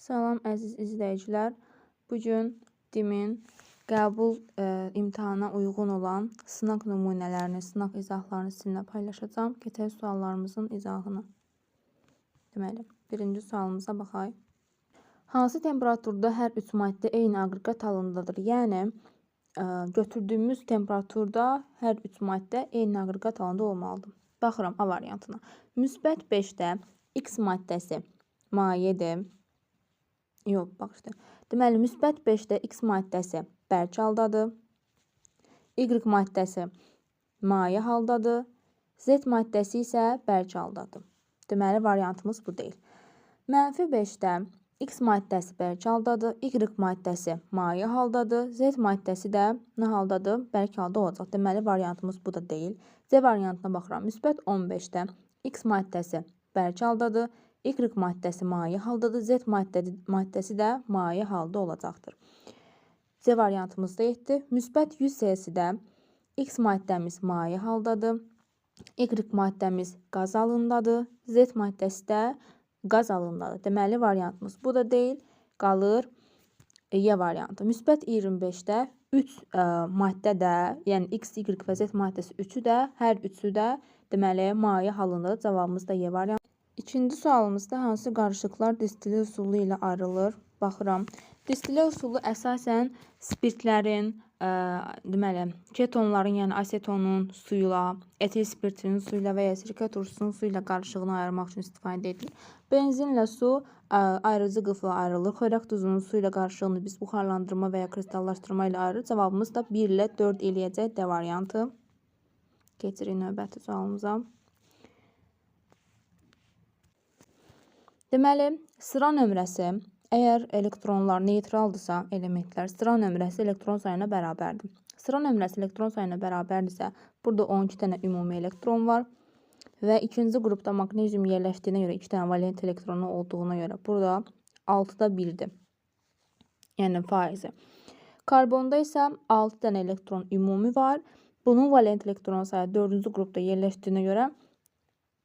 Salam əziz izləyicilər. Bugün DİM-in qəbul imtahana uyğun olan sınaq nümunələrini, sınaq izahlarını sizinlə paylaşacağım. Keçək suallarımızın izahına. Deməli, birinci sualımıza baxaq. Hansı temperaturda hər üç maddə eyni aqreqat halındadır? Yəni, götürdüyümüz temperaturda hər üç maddə eyni aqreqat halında olmalıdır. Baxıram A variantına. Müsbət 5-də X maddəsi mayedir. Yox, bax işte. Deməli, müsbət 5-də X maddəsi bərk haldadır. Y maddəsi maye haldadır. Z maddəsi isə bərk haldadır. Deməli, variantımız bu deyil. Mənfi 5-də X maddəsi bərk haldadır. Y maddəsi maye haldadır. Z maddəsi də nə haldadır? Bərk halda olacaq. Deməli, variantımız bu da deyil. Z variantına baxıram. Müsbət 15-də X maddəsi bərk haldadır. Y maddəsi maye haldadır. Z maddəsi də maye halda olacaqdır. C variantımız da 7. Müsbət 100-də X maddəmiz maye haldadır. Y maddəmiz qaz halındadır. Z maddəsi də qaz halındadır. Deməli, variantımız bu da deyil. Qalır Y variantı. Müsbət 25-də 3 maddə də, yəni X, Y və Z maddəsi üçü də, hər üçü də deməli, maye halındadır. Cavabımız da Y variantı. İkinci sualımızda hansı qarışıqlar distillə üsulu ilə ayrılır? Baxıram. Distillə üsulu əsasən spirtlərin, deməli, ketonların, yəni asetonun su ilə, etil spirtinin su ilə və ya sirkə turşusunun su ilə qarışığını ayırmaq üçün istifadə edilir. Benzinlə su ayrıcı qıfla ayrılır. Xörək duzunun su ilə qarışığını biz buxarlandırma və ya kristallaşdırma ilə ayırır. Cavabımız da 1 ilə 4 eləyəcək D variantı. Keçirik növbəti sualımıza. Deməli, sıra nömrəsi, əgər elektronlar neytraldırsa, elementlər, sıra nömrəsi elektron sayına bərabərdir. Sıra nömrəsi elektron sayına bərabərdirsə, burada 12 dənə ümumi elektron var və ikinci qrupda maqnezium yerləşdiyinə görə 2 dənə valent elektronu olduğuna görə burada 6-da 1-dir. Yəni faizi. Karbonda isə 6 dənə elektron ümumi var. Bunun valent elektron sayı 4-cü qrupda yerləşdiyinə görə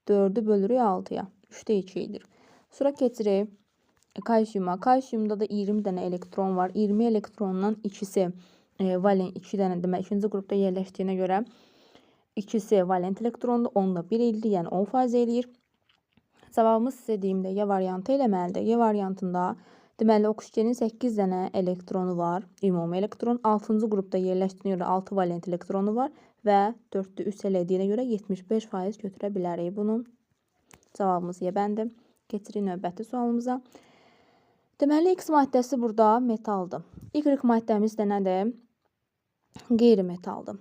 4-ü bölürük 6-ya. 3-də 2 edir. Sonra keçirik kalsiyuma. Kalsiyumda da 20 dənə elektron var. 20 elektrondan ikisi valent, 2 dənə demək, ikinci qrupda yerləşdiyinə görə ikisi valent elektrondur. 10-da 1 eləyir, yəni 10% eləyir. Cavabımız sizə deyimdə Y variantı eləməlidir. Y variantında deməli, oksigenin 8 dənə elektronu var, ümumi elektron. 6-cı qrupda yerləşdiyinə görə 6 valent elektronu var və 4-də 3 elədiyinə görə 75% götürə bilərik bunu. Cavabımız Y-bəndir. Keçirik növbəti sualımıza. Deməli, X maddəsi burada metaldır. Y maddəmiz də nədir? Qeyri-metaldır.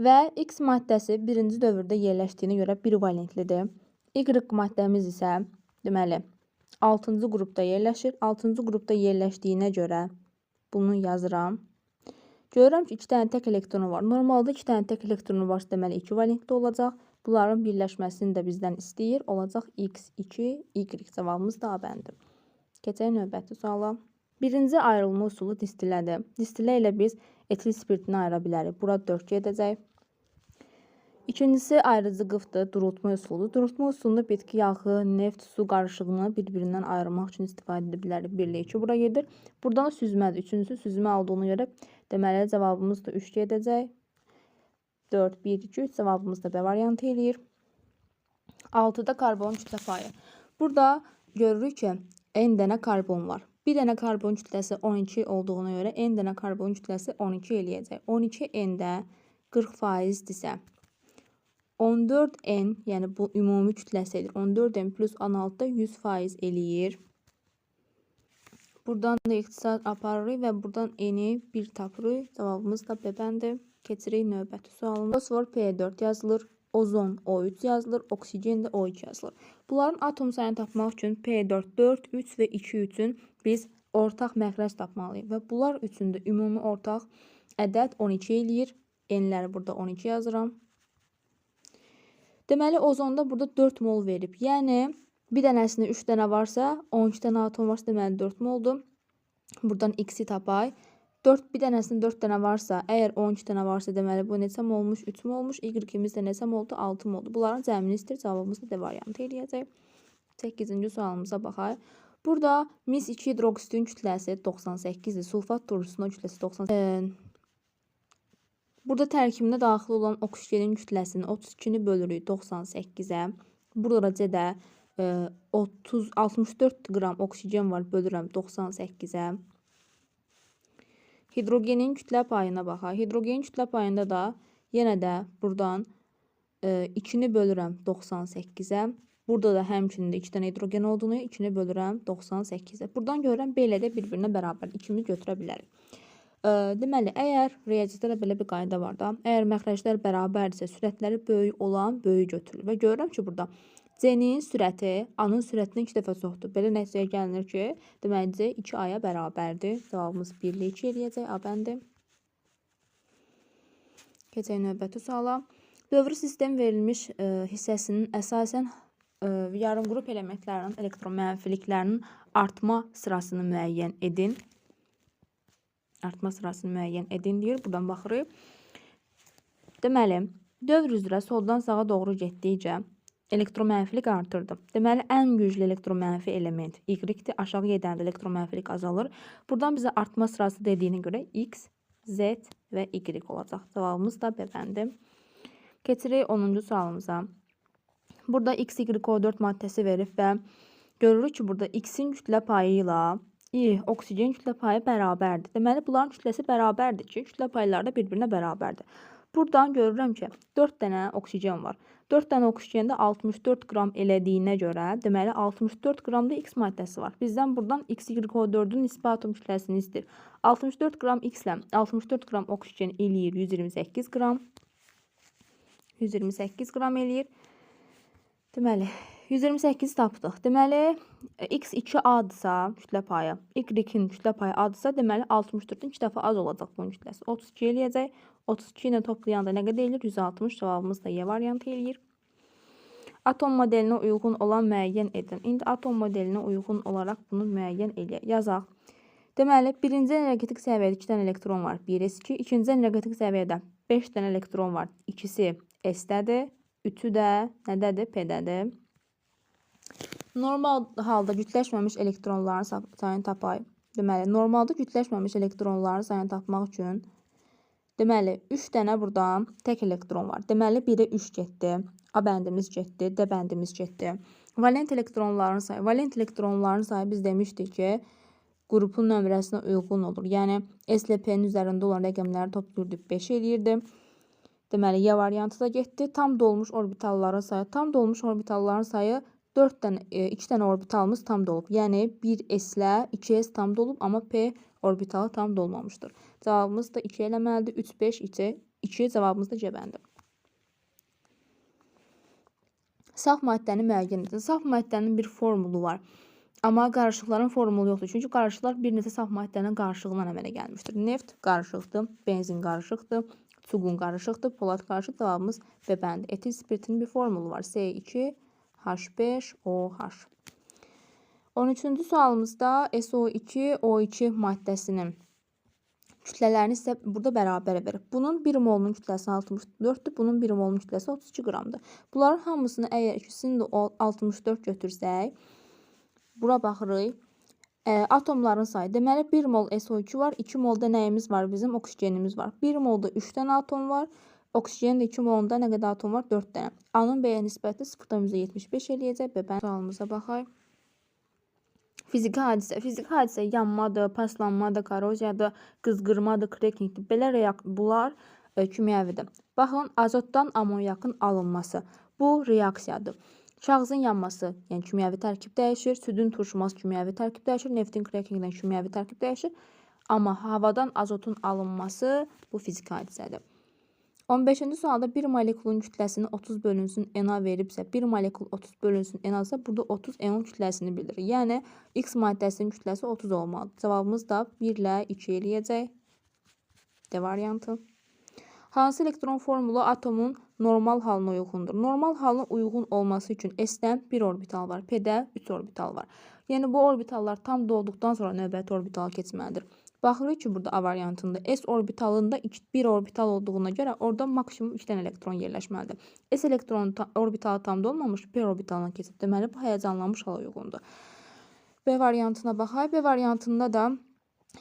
Və X maddəsi birinci dövrdə yerləşdiyinə görə 1 valentlidir. Y maddəmiz isə, deməli, 6-cı qrupda yerləşir. 6-cı qrupda yerləşdiyinə görə bunu yazıram. Görürəm ki, 2 dənə tək elektronu var. Normalda 2 dənə tək elektronu varsa, deməli, 2 valentli olacaq. Bunların birləşməsini də bizdən istəyir. Olacaq X2, Y. Cavabımız da A-bəndir. Keçək növbəti suala. Birinci ayrılma üsulu distillədir. Distillə ilə biz etil spiritini ayıra bilərik. Bura 4 gedəcək. İkincisi ayrıcı qıfdır, durultma üsuludur. Durultma üsulunda bitki yağı, neft, su qarışığını bir-birindən ayırmaq üçün istifadə edə bilərik. 1 ilə 2 bura gedir. Buradan süzmədir. Üçüncüsü süzmə olduğuna görə deməli, cavabımız da 3 gedəcək. 4, 1, 2, 3 cavabımız da B variantı eləyir. 6-da karbon kütlə payı. Burada görürük ki, N dənə karbon var. Bir dənə karbon kütləsi 12 olduğuna görə N dənə karbon kütləsi 12 eləyəcək. 12 N-də 40%dirsə, 14 N, yəni bu ümumi kütləsidir. 14 N plus 16-da 100% eləyir. Buradan da ixtisar aparırıq və buradan N-i 1 tapırıq. Cavabımız da B-bəndir. Keçirik növbəti sualımız. Fosfor P4 yazılır. Ozon O3 yazılır. Oksigen də O2 yazılır. Bunların atom sayını tapmaq üçün P4, 4, 3 və 2 üçün biz ortaq məxrəc tapmalıyıq. Və bunlar üçün də ümumi ortaq ədəd 12 eləyir. N-ləri burada 12 yazıram. Deməli, ozonda burada 4 mol verib. Yəni, bir dənəsində 3 dənə varsa, 12 dənə atom varsa, deməli 4 moldur. Buradan X-i tapay. Bir dənəsində 4 dənə varsa, əgər 12 dənə varsa, deməli bu neçə mol olmuş? 3 mol olmuş. Y-imiz də neçə moldu? 6 moldu. Bunların cəmini istəyir. Cavabımız da D variantı eləyəcək. 8-ci sualımıza baxaq. Burada mis 2 hidroksidin kütləsi 98-dir. Sulfat turşusunun kütləsi 90. Burada tərkibində daxil olan oksigenin kütləsini 32-ni bölürük 98-ə. Burada C-də 64 qram oksigen var, bölürəm 98-ə. Hidrogenin kütlə payına baxaq. Hidrogenin kütlə payında da yenə də buradan 2-ni bölürəm 98-ə. Burada da həmçinin də 2 dənə hidrogen olduğunu 2-ni bölürəm 98-ə. Buradan görürəm, belə də bir-birinə bərabər. 2-ni götürə bilərik. Deməli, əgər riyaziyyatda belə bir qayda var da, əgər məxrəclər bərabərdirsə, sürətləri böyük olan böyük götürülür. Və görürəm ki, burada C-nin sürəti A-nın sürətindən 2 dəfə çoxdur. Belə nəticəyə gəlinir ki, deməli C 2A-ya bərabərdir. Cavabımız 1-2 eləyəcək A bəndi. Keçək növbəti suala. Dövri sistem verilmiş hissəsinin əsasən yarımqrup elementlərinin elektromənfiliklərinin artma sırasını müəyyən edin. Artma sırasını müəyyən edin deyir. Buradan baxırıq. Deməli, dövr üzrə soldan sağa doğru getdikcə elektromənfilik artırdı. Deməli, ən güclü elektromənfi element Y-dir. Aşağı gedəndə elektromənfilik azalır. Buradan bizə artma sırası dediyinə görə X, Z və Y olacaq. Cavabımız da B bəndi. Keçirik 10-cu sualımıza. Burada XY4 maddəsi verib və görürük ki, burada X-in kütlə payı ilə oksigen kütlə payı bərabərdir. Deməli, bunların kütləsi bərabərdir ki, kütlə payları da bir-birinə bərabərdir. Buradan görürəm ki, 4 dənə oksigen var. 4 dənə oksigendə 64 qram elədiyinə görə, deməli, 64 qramda X maddəsi var. Bizdən buradan XY4-ün nisbi atom kütləsini istəyir. 64 qram X ilə 64 qram oksigen eləyir 128 qram. 128 qram eləyir. Deməli, 128 tapdıq. Deməli, X2A-dırsa kütlə payı, Y-in kütlə payı A-dırsa, deməli 64-ün 2 dəfə az olacaq bunun kütləsi. 32 eləyəcək. 32 ilə toplayanda nə qədər eləyir? 160. Cavabımız da Y variantı eləyir. Atom modelinə uyğun olan müəyyən edin. İndi atom modelinə uyğun olaraq bunu müəyyən eləyək. Yazaq. Deməli, birinci energetik səviyyədə 2 dənə elektron var, 1s2. İkinci energetik səviyyədə 5 dənə elektron var, ikisi s-dədir. Üçü də nədədir? P-dədir. Normal halda cütləşməmiş elektronların sayını tapayıq. Deməli, normalda cütləşməmiş elektronların sayını tapmaq üçün deməli, 3 dənə burada tək elektron var. Deməli, 1-ə 3 getdi. A bəndimiz getdi, D bəndimiz getdi. Valent elektronların sayı. Valent elektronların sayı biz demişdik ki, qrupun nömrəsinə uyğun olur. Yəni, S ilə P-nin üzərində olan rəqəmləri toplayırdıq, 5 eləyirdi. Deməli, Y variantı da getdi. Tam dolmuş orbitalların sayı. Tam dolmuş orbitalların sayı 2 dənə orbitalımız tam dolub. Yəni, 1S ilə 2S tam dolub, amma P orbitalı tam dolmamışdır. Cavabımız da 2 eləməlidir. 3, 5, 2. Cavabımız da C bəndi. Saf maddəni müəyyən edin. Saf maddənin bir formulu var. Amma qarışıqların formulu yoxdur. Çünki qarışıqlar bir neçə saf maddənin qarışığından əmələ gəlmişdir. Neft qarışıqdır, benzin qarışıqdır, çuqun qarışıqdır, polad qarışıq. Cavabımız B bəndi. Etil spiritinin bir formulu var. C2H5OH. 13-cü sualımızda SO2, O2 maddəsinin kütlələrini isə burada bərabər verir. Bunun 1 molunun kütləsi 64-dür, bunun 1 molunun kütləsi 32 qramdır. Bunların hamısını əgər ikisini də 64 götürsək, bura baxırıq. Atomların sayı. Deməli, 1 mol SO2 var, 2 molda nəyimiz var? Bizim oksigenimiz var. 1 molda 3 dənə atom var. Oksigenin də 2 molunda nə qədər atom var? 4 dənə. A-nın B-yə nisbəti 0,75 eləyəcək. B-bən sualımıza baxaq. Fiziki hadisə. Fiziki hadisə yanmadır, paslanmadır, koroziyadır, qızqırmadır, krekingdir. Belə bunlar kimyəvidir. Baxın, azotdan amonyakın alınması. Bu reaksiyadır. Kağızın yanması, yəni kimyəvi tərkib dəyişir. Südün turşuması kimyəvi tərkib dəyişir. Neftin krekingindən kimyəvi tərkib dəyişir. Amma havadan azotun alınması bu fiziki hadisədir. 15-ci sualda 1 molekulun kütləsini 30 bölünsün NA veribsə, 1 molekul 30 bölünsün NA-sa, burada 30 NO kütləsini bildirir. Yəni, X maddəsinin kütləsi 30 olmalıdır. Cavabımız da 1 ilə 2 eləyəcək. D variantı. Hansı elektron formulu atomun normal halına uyğundur? Normal halına uyğun olması üçün S-dən 1 orbital var, P-də 3 orbital var. Yəni, bu orbitallar tam dolduqdan sonra növbəti orbital keçməlidir. Baxırıq ki, burada A variantında S orbitalında 1 orbital olduğuna görə orada maksimum 2 dənə elektron yerləşməlidir. S elektronun orbitalı tam dolmamış, P orbitalına keçib. Deməli, bu həyəcanlanmış hala uyğundur. B variantına baxaq. B variantında da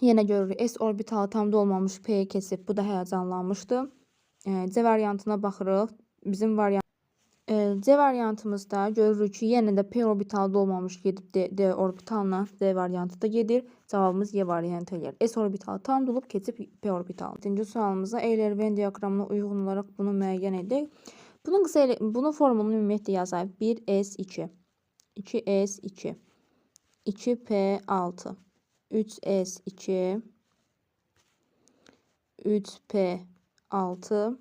yenə görürük S orbitalı tam dolmamış P kesib. Bu da həyəcanlanmışdı. C variantına baxırıq. Bizim variant C variantımızda görürük ki, yenə də P orbitalı dolmamış gedib D orbitalına. D variantı da gedir. Cavabımız Y variantı eləyir. S orbitalı tam dolub keçib P orbitalı. 7-ci sualımızda Euler-Venn diaqramına uyğun olaraq bunu müəyyən edək. Bunun formulunu ümumiyyətlə yazaq. 1S2, 2S2, 2P6, 3S2, 3P6,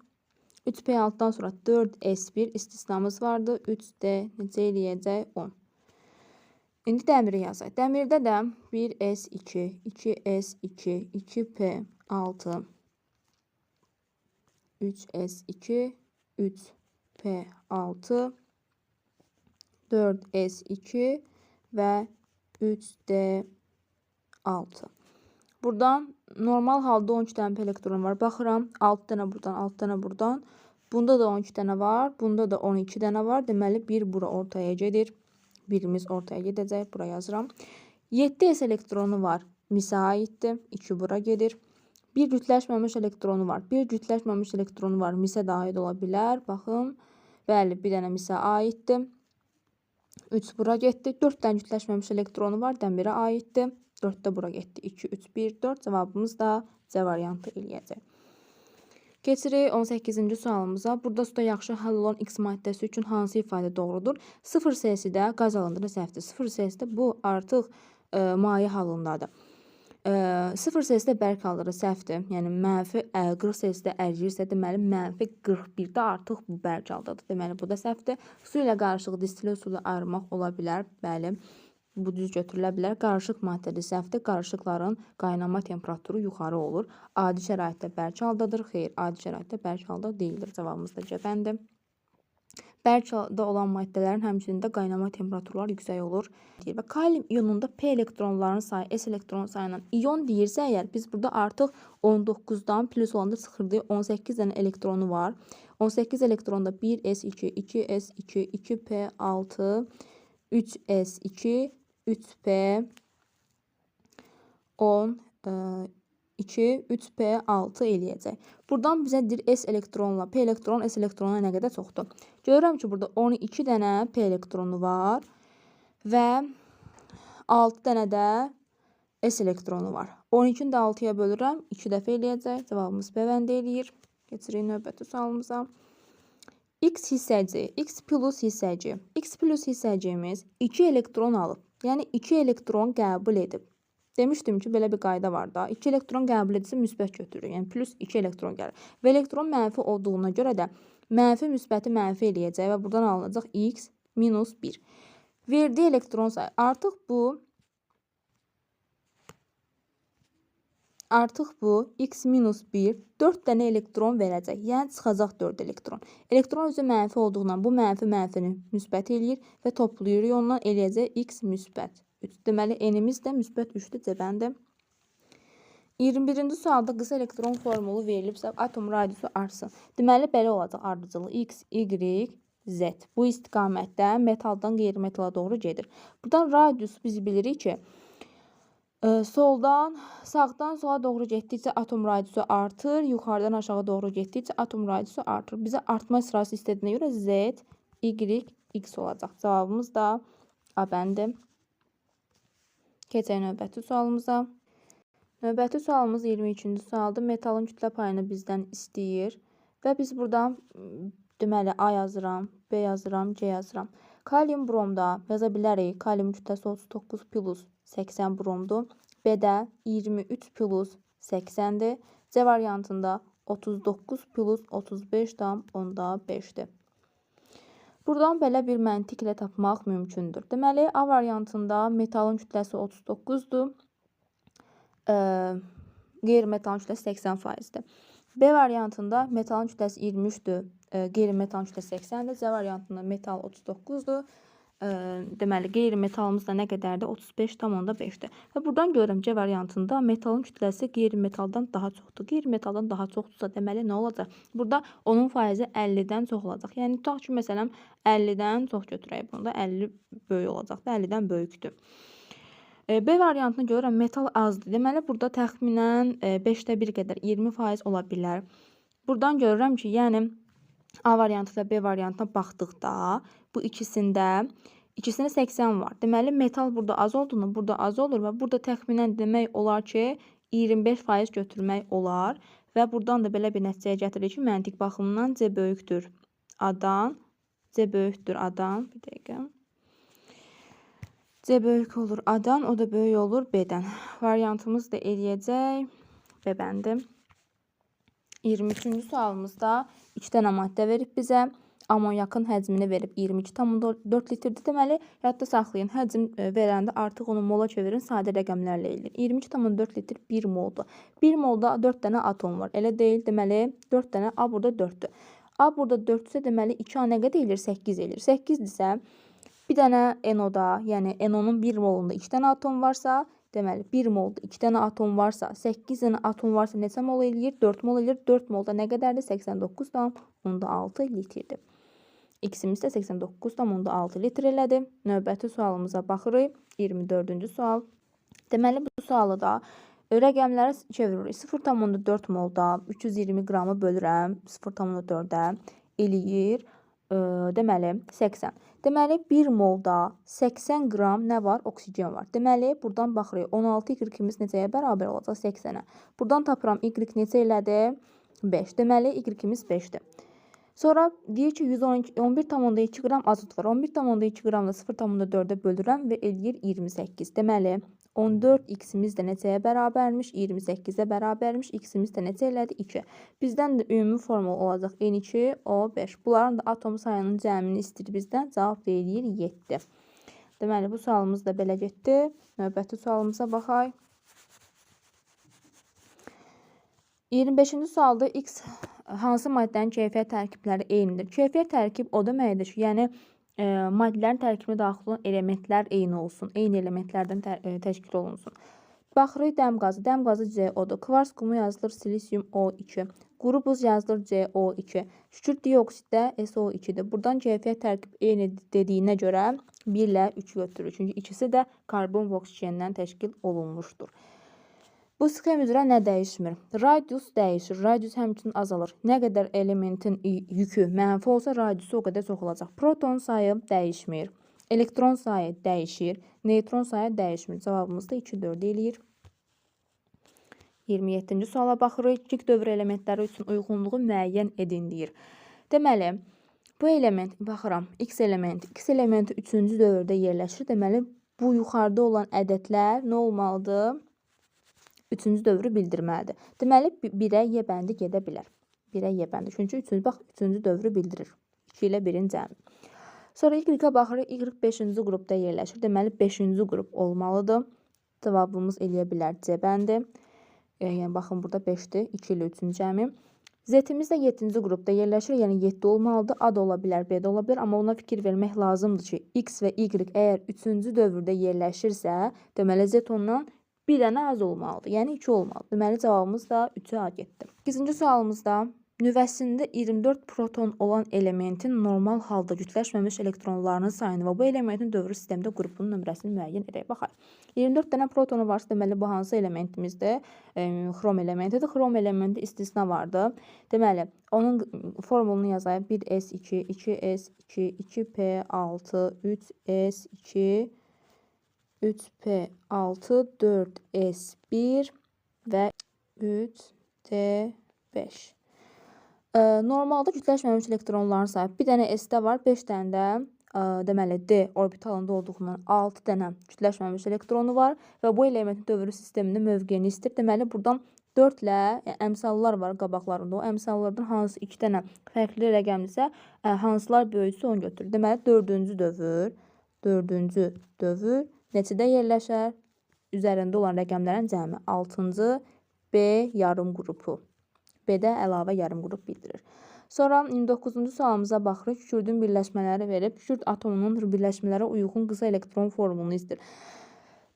3P6'dan sonra 4S1 istisnamız vardı. 3D necə eləyəcək? 10. İndi dəmiri yazaq. Dəmirdə də 1S2, 2S2, 2P6, 3S2, 3P6, 4S2 və 3D6. Buradan normal halda 12 dənə elektron var. Baxıram, 6 dənə buradan, 6 dənə buradan. Bunda da 12 dənə var, bunda da 12 dənə var. Deməli, bir bura ortaya gedir. Birimiz ortaya gedəcək, bura yazıram. 7S elektronu var, misə aiddir. 2 bura gedir. Bir cütləşməmiş elektronu var. Bir cütləşməmiş elektronu var, misə də aid ola bilər. Baxın, bəli, bir dənə misə aiddir. 3 bura getdi. 4 dənə cütləşməmiş elektronu var, dəmirə aiddir. 4 də bura getdi. 2, 3, 1, 4. Cavabımız da C variantı eləyəcək. Keçirik 18-ci sualımıza. Burada suda yaxşı həll olan X maddəsi üçün hansı ifadə doğrudur? 0 səsidə qaz alındığı səhvdir. 0 səsidə bu artıq maye halındadır. 0 səsidə bərk halları səhvdir. Yəni mənfi 40 səsidə əriyirsə, deməli mənfi 41-də artıq bu bərk haldadır. Deməli bu da səhvdir. Su ilə qarışıq distillə üsulu ayırmaq ola bilər. Bəli. Bu düz götürülə bilər. Qarışıq maddədə səhvdir. Qarışıqların qaynama temperaturu yuxarı olur. Adi şəraitdə bərk haldadır. Xeyr, adi şəraitdə bərk halda deyildir. Cavabımız da cəbəndir. Bərk halda olan maddələrin həmçinin də qaynama temperaturları yüksək olur. Və kalium ionunda P elektronlarının sayı S elektron sayından ion deyirsə əgər, biz burada artıq 19-dan plus olanda çıxırdı. 18 dənə elektronu var. 18 elektronda 1S2, 2S2, 2P6, 3S2, 3P10, 2, 3P6 eləyəcək. Buradan bizə deyir S elektronla P elektron S elektronuna nə qədər çoxdur. Görürəm ki, burada 12 dənə P elektronu var və 6 dənə də S elektronu var. 12-ni də 6-ya bölürəm, 2 dəfə eləyəcək. Cavabımız B bəndə eləyir. Keçirik növbəti sualımıza. X hissəci, X plus hissəci. X plus hissəcimiz 2 elektron alıb. Yəni 2 elektron qəbul edib. Demişdim ki, belə bir qayda var da. 2 elektron qəbul edirsə müsbət götürür. Yəni plus 2 elektron gəlir. Və elektron mənfi olduğuna görə də mənfi müsbəti mənfi eləyəcək və buradan alınacaq X minus 1. Verdiyi elektron sayı. Artıq bu X minus 1 4 dənə elektron verəcək. Yəni çıxacaq 4 elektron. Elektron özü mənfi olduğundan bu mənfini müsbət eləyir və toplayır. Ondan eləyəcək X müsbət 3. Deməli, N'imiz də müsbət 3-dür, cəbəndə. 21-ci sualda qısa elektron formulu verilibsə, atom radiusu artsın. Deməli, belə olacaq ardıcılı X, Y, Z. Bu istiqamətdə metaldan qeyri-metala doğru gedir. Buradan radiusu biz bilirik ki, sağdan sola doğru getdikcə atom radiusu artır, yuxarıdan aşağı doğru getdikcə atom radiusu artır. Bizə artma sırası istədiyinə görə Z, Y, X olacaq. Cavabımız da A bəndi. Keçək növbəti sualımıza. Növbəti sualımız 23-cü sualdır. Metalın kütlə payını bizdən istəyir və biz burada deməli A yazıram, B yazıram, C yazıram. Kalium bromda yaza bilərik. Kalium kütləsi 39 plus 80 bromdur. B-də 23 plus 80-dir. C variantında 39 plus 35,5-dir. Buradan belə bir məntiqlə tapmaq mümkündür. Deməli, A variantında metalın kütləsi 39-dur. Qeyri-metalın kütləsi 80%-dir. B variantında metalın kütləsi 23-dür. Qeyri-metalın kütləsi 80-dir. C variantında metal 39-dur. Deməli, qeyri-metalımız da nə qədərdir? 35,5-dir. Və buradan görürəm C variantında metalın kütləsi qeyri-metaldan daha çoxdur. Qeyri-metaldan daha çoxdursa, deməli, nə olacaq? Burada onun faizi 50-dən çox olacaq. Yəni, tutaq ki, məsələn, 50-dən çox götürək. Bunda 50 böyük olacaq da, 50-dən böyükdür. B variantına görürəm metal azdır. Deməli, burada təxminən 5də 1 qədər 20% ola bilər. Buradan görürəm ki, yəni A variantı və B variantına baxdıqda bu ikisində 80 var. Deməli, metal burada az olduğunu burada az olur və burada təxminən demək olar ki, 25% götürmək olar. Və buradan da belə bir nəticəyə gətirir ki, məntiq baxımından C böyükdür A-dan. C böyükdür A-dan. Bir dəqiqə. C böyük olur A-dan, o da böyük olur B-dən. Variantımız da eləyəcək B bəndi. 23-cü sualımızda 2 dənə maddə verib bizə. Amonyakın həcmini verib 22,4 litrdir. Deməli, yadda saxlayın. Həcm verəndə artıq onu mola çevirin, sadə rəqəmlərlə eləyin. 22,4 litr 1 moldur. 1 molda 4 dənə atom var. Elə deyil. Deməli, 4 dənə A burada 4'dür. A burada 4-sə deməli 2A nə qədər eləyir? 8 eləyir. 8-dirsə bir dənə NO-da, yəni NO-nun 1 molunda 2 dənə atom varsa, deməli 1 molda 2 dənə atom varsa, 8 dənə atom varsa neçə mol eləyir? 4 mol eləyir. 4 molda nə qədərdir? 89,6 litrdir. X-imiz də 89,6 litr elədi. Növbəti sualımıza baxırıq. 24-cü sual. Deməli, bu sualı da rəqəmləri çeviririk. 0,4 molda 320 qramı bölürəm 0,4-ə eləyir. Deməli, 80. Deməli, 1 molda 80 qram nə var? Oksigen var. Deməli, buradan baxırıq. 16 Y-imiz neçəyə bərabər olacaq? 80-ə. Buradan tapıram Y neçə elədi? 5. Deməli, Y-imiz 5-dir. Sonra deyir ki, 11,2 qram azot var. 11,2 qramla 0,4-ə bölürəm və eləyir 28. Deməli, 14 X-imiz də neçəyə bərabərmiş? 28-ə bərabərmiş. X-imiz də neçə elədi? 2. Bizdən də ümumi formul olacaq N2O5. Bunların da atom sayının cəmini istəyir bizdən. Cavab eləyir 7. Deməli, bu sualımız da belə getdi. Növbəti sualımıza baxaq. 25-ci sualda X hansı maddənin keyfiyyət tərkibləri eynidir? Keyfiyyət tərkib o deməkdir ki, yəni maddələrin tərkibinə daxil olan elementlər eyni olsun. Eyni elementlərdən təşkil olunsun. Baxırıq dəm qazı. Dəm qazı CO-dur. Kvars qumu yazılır silisium O2. Quru buz yazılır CO2. Kükürt dioksiddə SO2-dir. Buradan keyfiyyət tərkib eyni dediyinə görə 1 ilə 3 götürür. Çünki ikisi də karbon və oksigendən təşkil olunmuşdur. Bu sxem üzrə nə dəyişmir? Radius dəyişir. Radius həmçinin azalır. Nə qədər elementin yükü mənfi olsa, radiusu o qədər çox olacaq. Proton sayı dəyişmir. Elektron sayı dəyişir. Neytron sayı dəyişmir. Cavabımız da 2-4 eləyir. 27-ci suala baxırıq. Kiçik dövr elementləri üçün uyğunluğu müəyyən edin deyir. Deməli, bu element, baxıram, X elementi 3-cü dövrdə yerləşir. Deməli, bu yuxarıda olan ədədlər nə olmalıdır? 3-cü dövrü bildirməlidir. Deməli, 1-ə Y bəndi gedə bilər. 1-ə Y bəndi. Çünki 3-cü dövrü bildirir. 2 ilə 1-in cəmi. Sonra Y-ə baxırıq. Y 5-ci qrupda yerləşir. Deməli, 5-ci qrup olmalıdır. Cavabımız eləyə bilər C bəndi. Yəni, baxın, burada 5-dir. 2 ilə 3-ün cəmi. Z-imiz də 7-ci qrupda yerləşir. Yəni, 7 olmalıdır. A da ola bilər, B də ola bilər. Amma ona fikir vermək lazımdır ki, X və Y əgər 3-cü dövrdə yerləşirsə, deməli, Z ondan bir dənə az olmalıdır. Yəni 2 olmalıdır. Deməli, cavabımız da 3-ə A getdi. 8-ci sualımızda nüvəsində 24 proton olan elementin normal halda cütləşməmiş elektronlarının sayını və bu elementin dövrü sistemdə qrupunun nömrəsini müəyyən edək. Baxaq. 24 dənə protonu varsa, deməli, bu hansı elementimizdir? Xrom elementidir. Xrom elementi istisna vardır. Deməli, onun formulunu yazayım. 1s2, 2s2, 2p6, 3s2, 3p6, 4s1 və 3t5. Normalda cütləşməmiş elektronların sayı bir dənə S-də var, 5 dənə də deməli D orbitalında olduğundan 6 dənə cütləşməmiş elektronu var və bu elementin dövrü sistemində mövqeyini istəyir. Deməli, buradan 4 ilə əmsallar var qabaqlarında. O əmsallardan hansı 2 dənə fərqli rəqəmlisə, hansılar böyüksə onu götürür. Deməli, 4-cü dövr neçədə yerləşər? Üzərində olan rəqəmlərin cəmi 6-cı B yarım qrupu. B-də əlavə yarım qrup bildirir. Sonra 29-cu sualımıza baxırıq. Kükürdün birləşmələri verib. Kükürd atomunun birləşmələrə uyğun qısa elektron formulunu istəyir.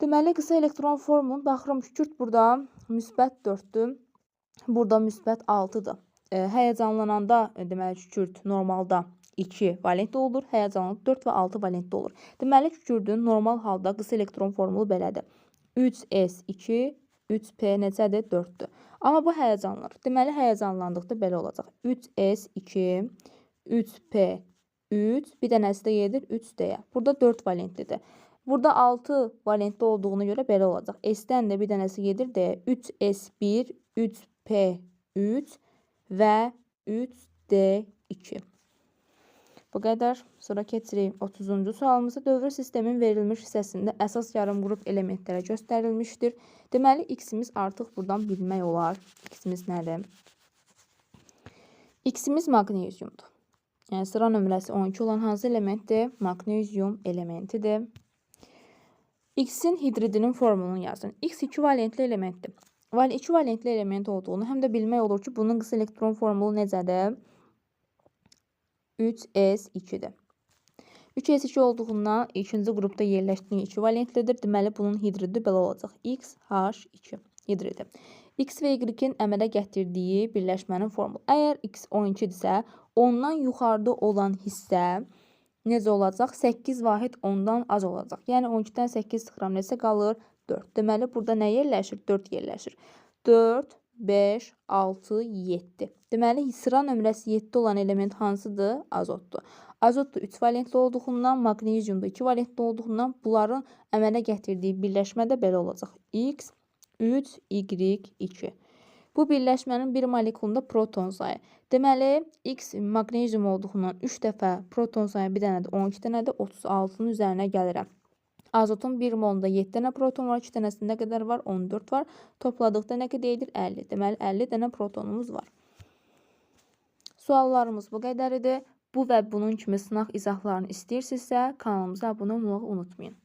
Deməli, qısa elektron formulunu baxıram. Kükürd burada müsbət 4-dür. Burada müsbət 6-dır. Həyəcanlananda, deməli, kükürd normalda 2 valentli olur. Həyəcanlananda 4 və 6 valentli olur. Deməli, kükürdün normal halda qısa elektron formulu belədir. 3s2, 3p necədir? 4-dür. Amma bu həyəcanlar. Deməli, həyəcanlandıqda belə olacaq. 3s2, 3p 3, bir dənəsi də gedir 3d-yə. Burada 4 valentlidir. Burada 6 valentli olduğuna görə belə olacaq. S-dən də bir dənəsi gedir d-yə. 3s1, 3p3 və 3d2. Bu qədər. Sonra keçirik 30-cu sualımıza. Dövr sistemin verilmiş hissəsində əsas yarım qrup elementlərə göstərilmişdir. Deməli, x-imiz artıq buradan bilmək olar. X-imiz nədir? X-imiz maqneziumdur. Yəni, sıra nömrəsi 12 olan hansı elementdir? Maqnezium elementidir. X-in hidridinin formulunu yazın. X 2 valentli elementdir. 2 valentli element olduğunu həm də bilmək olur ki, bunun qısa elektron formulu necədir? 3s2-dir. 3s2 olduğundan ikinci qrupda yerləşdiyi 2 valentlidir. Deməli, bunun hidridi belə olacaq. XH2 hidridi. X və Y-in əmələ gətirdiyi birləşmənin formulu. Əgər X 12-dirsə, ondan yuxarıda olan hissə necə olacaq? 8 vahid ondan az olacaq. Yəni, 12-dən 8 sıxıram. Neçə qalır? 4. Deməli, burada nə yerləşir? 4 yerləşir. 4, 5, 6, 7. Deməli, sıra nömrəsi 7 olan element hansıdır? Azotdur. Azot da 3 valentli olduğundan, maqnezium da 2 valentli olduğundan bunların əmələ gətirdiyi birləşmə də belə olacaq. X, 3, Y, 2. Bu birləşmənin bir molekulunda proton sayı. Deməli, X maqnezium olduğundan 3 dəfə proton sayı bir dənədir, 12 dənədir, 36-nın üzərinə gəlirəm. Azotun 1 molunda 7 dənə proton var, 2 dənəsində nə qədər var? 14 var. Topladıqda nə qədər edir? 50. Deməli, 50 dənə protonumuz var. Suallarımız bu qədər idi. Bu və bunun kimi sınaq izahlarını istəyirsinizsə, kanalımıza abunə olmağı unutmayın.